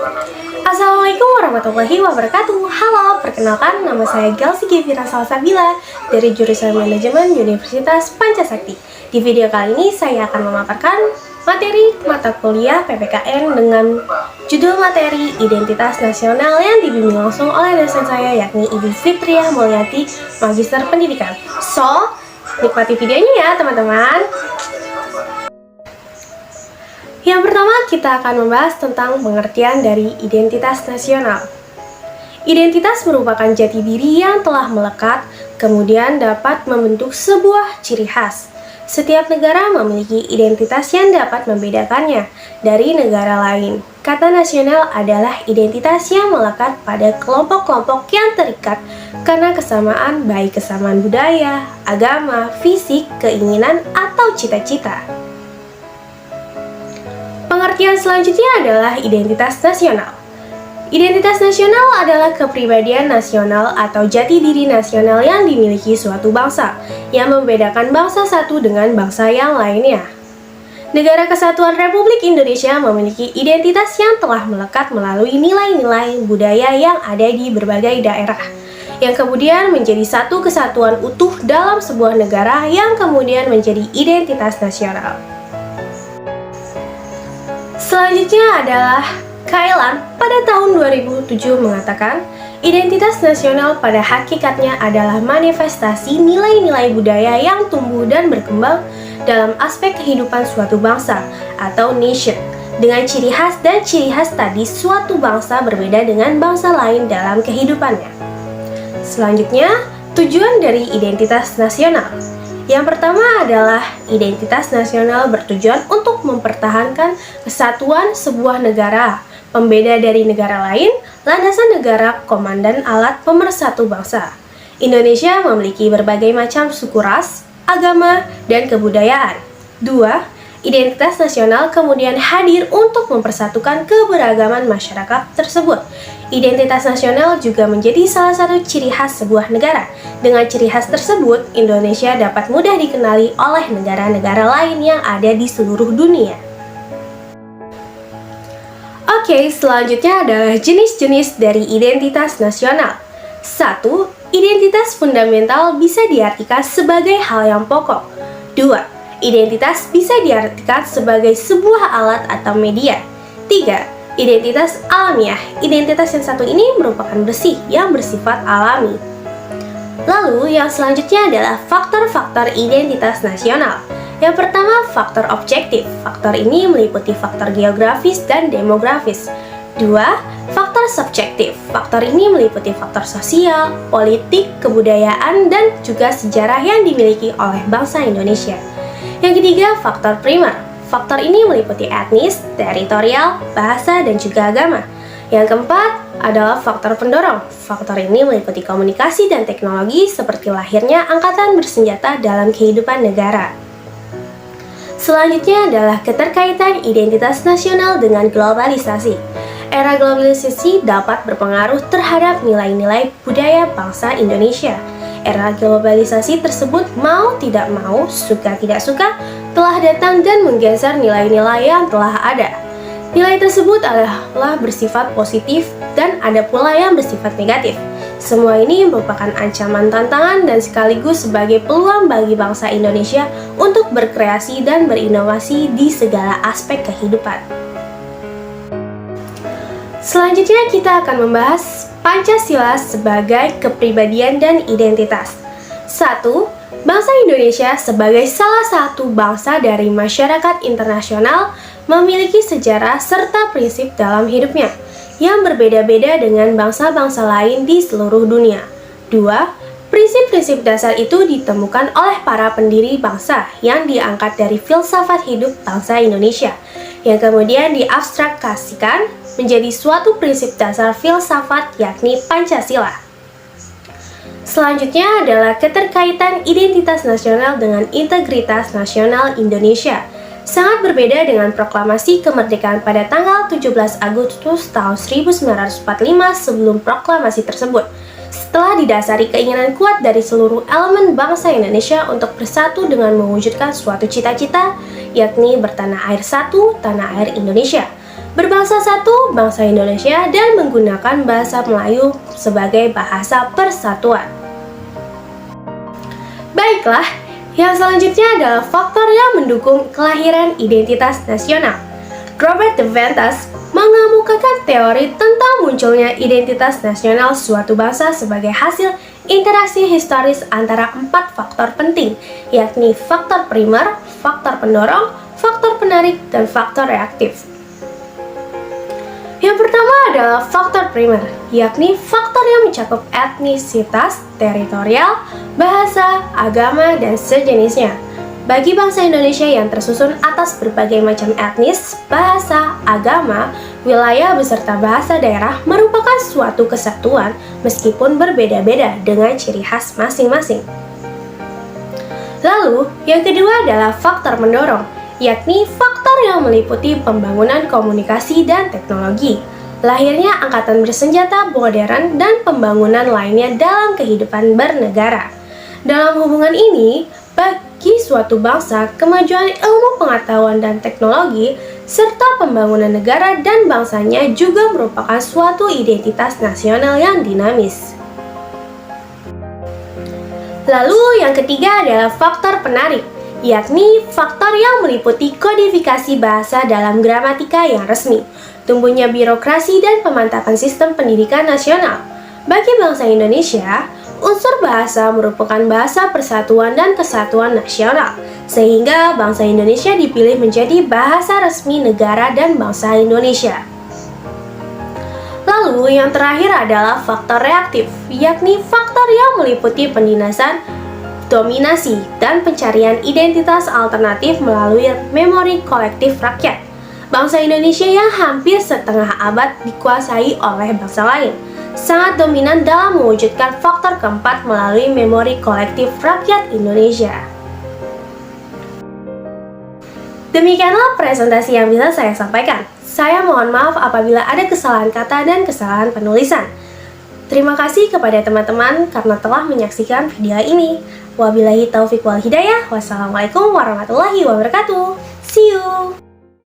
Assalamualaikum warahmatullahi wabarakatuh. Halo, perkenalkan nama saya Gelsi Gevira Salsabila dari jurusan Manajemen Universitas Pancasakti. Di video kali ini saya akan memaparkan materi mata kuliah PPKN dengan judul materi Identitas Nasional yang dibimbing langsung oleh dosen saya yakni Ibu Fitriah Mulyati, Magister Pendidikan. So, nikmati videonya ya teman-teman. Yang pertama, kita akan membahas tentang pengertian dari identitas nasional. Identitas merupakan jati diri yang telah melekat, kemudian dapat membentuk sebuah ciri khas. Setiap negara memiliki identitas yang dapat membedakannya dari negara lain. Kata nasional adalah identitas yang melekat pada kelompok-kelompok yang terikat karena kesamaan, baik kesamaan budaya, agama, fisik, keinginan, atau cita-cita. Pengertian selanjutnya adalah identitas nasional. Identitas nasional adalah kepribadian nasional atau jati diri nasional yang dimiliki suatu bangsa, yang membedakan bangsa satu dengan bangsa yang lainnya. Negara Kesatuan Republik Indonesia memiliki identitas yang telah melekat melalui nilai-nilai budaya yang ada di berbagai daerah, yang kemudian menjadi satu kesatuan utuh dalam sebuah negara yang kemudian menjadi identitas nasional. Selanjutnya adalah Kailan pada tahun 2007 mengatakan, identitas nasional pada hakikatnya adalah manifestasi nilai-nilai budaya yang tumbuh dan berkembang dalam aspek kehidupan suatu bangsa atau nation. Dengan ciri khas dan ciri khas tadi, suatu bangsa berbeda dengan bangsa lain dalam kehidupannya. Selanjutnya, tujuan dari identitas nasional. Yang pertama adalah identitas nasional bertujuan untuk mempertahankan kesatuan sebuah negara, pembeda dari negara lain, landasan negara, komandan alat pemersatu bangsa. Indonesia memiliki berbagai macam suku ras, agama, dan kebudayaan. 2. Identitas nasional kemudian hadir untuk mempersatukan keberagaman masyarakat tersebut. Identitas nasional juga menjadi salah satu ciri khas sebuah negara. Dengan ciri khas tersebut, Indonesia dapat mudah dikenali oleh negara-negara lain yang ada di seluruh dunia. Oke, selanjutnya adalah jenis-jenis dari identitas nasional. 1. Identitas fundamental bisa diartikan sebagai hal yang pokok. 2. Identitas bisa diartikan sebagai sebuah alat atau media. 3. Identitas alamiah. Identitas yang satu ini merupakan bersih yang bersifat alami. Lalu yang selanjutnya adalah faktor-faktor identitas nasional. Yang pertama, faktor objektif. Faktor ini meliputi faktor geografis dan demografis. 2. Faktor subjektif. Faktor ini meliputi faktor sosial, politik, kebudayaan, dan juga sejarah yang dimiliki oleh bangsa Indonesia. Yang ketiga, faktor primer. Faktor ini meliputi etnis, teritorial, bahasa, dan juga agama. Yang keempat adalah faktor pendorong. Faktor ini meliputi komunikasi dan teknologi seperti lahirnya angkatan bersenjata dalam kehidupan negara. Selanjutnya adalah keterkaitan identitas nasional dengan globalisasi. Era globalisasi dapat berpengaruh terhadap nilai-nilai budaya bangsa Indonesia. Era globalisasi tersebut mau tidak mau, suka tidak suka, telah datang dan menggeser nilai-nilai yang telah ada. Nilai tersebut adalah bersifat positif dan ada pula yang bersifat negatif. Semua ini merupakan ancaman tantangan dan sekaligus sebagai peluang bagi bangsa Indonesia untuk berkreasi dan berinovasi di segala aspek kehidupan. Selanjutnya kita akan membahas Pancasila sebagai kepribadian dan identitas. 1. Bangsa Indonesia sebagai salah satu bangsa dari masyarakat internasional memiliki sejarah serta prinsip dalam hidupnya yang berbeda-beda dengan bangsa-bangsa lain di seluruh dunia. 2. Prinsip-prinsip dasar itu ditemukan oleh para pendiri bangsa yang diangkat dari filsafat hidup bangsa Indonesia, yang kemudian diabstrakasikan menjadi suatu prinsip dasar filsafat yakni Pancasila. Selanjutnya adalah keterkaitan identitas nasional dengan integritas nasional Indonesia. Sangat berbeda dengan proklamasi kemerdekaan pada tanggal 17 Agustus tahun 1945 sebelum proklamasi tersebut. Setelah didasari keinginan kuat dari seluruh elemen bangsa Indonesia untuk bersatu dengan mewujudkan suatu cita-cita, yakni bertanah air satu, tanah air Indonesia. berbangsa satu, bangsa Indonesia, dan menggunakan bahasa Melayu sebagai bahasa persatuan. Baiklah, yang selanjutnya adalah faktor yang mendukung kelahiran identitas nasional. Robert de Ventas mengemukakan teori tentang munculnya identitas nasional suatu bangsa sebagai hasil interaksi historis antara 4 faktor penting, yakni faktor primer, faktor pendorong, faktor penarik, dan faktor reaktif. Yang pertama adalah faktor primer, yakni faktor yang mencakup etnisitas, teritorial, bahasa, agama, dan sejenisnya. Bagi bangsa Indonesia yang tersusun atas berbagai macam etnis, bahasa, agama, wilayah beserta bahasa daerah merupakan suatu kesatuan meskipun berbeda-beda dengan ciri khas masing-masing. Lalu, yang kedua adalah faktor mendorong, yakni faktor yang meliputi pembangunan komunikasi dan teknologi, lahirnya angkatan bersenjata modern, dan pembangunan lainnya dalam kehidupan bernegara. Dalam hubungan ini, bagi suatu bangsa, kemajuan ilmu pengetahuan dan teknologi, serta pembangunan negara dan bangsanya juga merupakan suatu identitas nasional yang dinamis. Lalu yang ketiga adalah faktor penarik, yakni faktor yang meliputi kodifikasi bahasa dalam gramatika yang resmi, tumbuhnya birokrasi dan pemantapan sistem pendidikan nasional. Bagi bangsa Indonesia, unsur bahasa merupakan bahasa persatuan dan kesatuan nasional, sehingga bangsa Indonesia dipilih menjadi bahasa resmi negara dan bangsa Indonesia. Lalu yang terakhir adalah faktor reaktif, yakni faktor yang meliputi pendinasan, dominasi, dan pencarian identitas alternatif melalui memori kolektif rakyat. Bangsa Indonesia yang hampir setengah abad dikuasai oleh bangsa lain, sangat dominan dalam mewujudkan faktor keempat melalui memori kolektif rakyat Indonesia. Demikianlah presentasi yang bisa saya sampaikan. Saya mohon maaf apabila ada kesalahan kata dan kesalahan penulisan. Terima kasih kepada teman-teman karena telah menyaksikan video ini. Wabillahi taufiq wal hidayah. Wassalamualaikum warahmatullahi wabarakatuh. See you!